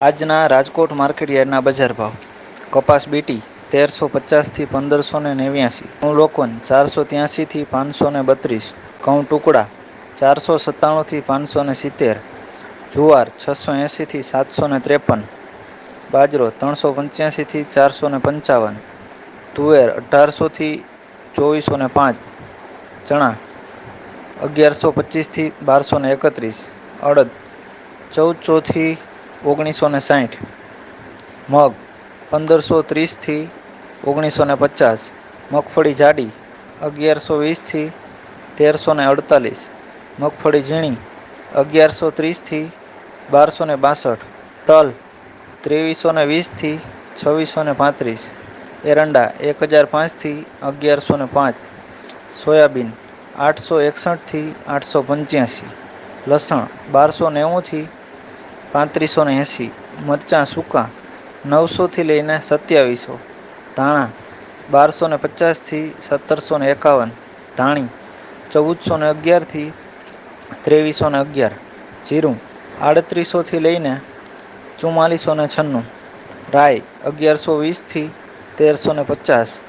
આજના રાજકોટ માર્કેટયાર્ડના બજાર ભાવ: કપાસ બીટી 1350 થી 1589, ઘઉં લોકવન 483 થી 532, ઘઉં ટુકડા 497 થી 570, જુવાર 680 થી 753, બાજરો 385 થી 455, તુવેર 1800 થી 2405, ચણા 1125 થી 1231, અડદ 1400 થી 1960, મગ 1530 થી 1950, મગફળી જાડી 1120 થી 1348, મગફળી ઝીણી 1130 થી 1262, તલ 2320 થી 2635, એરંડા 1005 થી 1105, સોયાબીન 861 થી 885, લસણ 1290 થી 3580, મરચાં સૂકા 900 થી લઈને 2700, ધાણા 1250 થી 1751, ધાણી 1411 થી 2311, જીરું 3800 થી લઈને 4496, રાઈ 1120 થી 1350,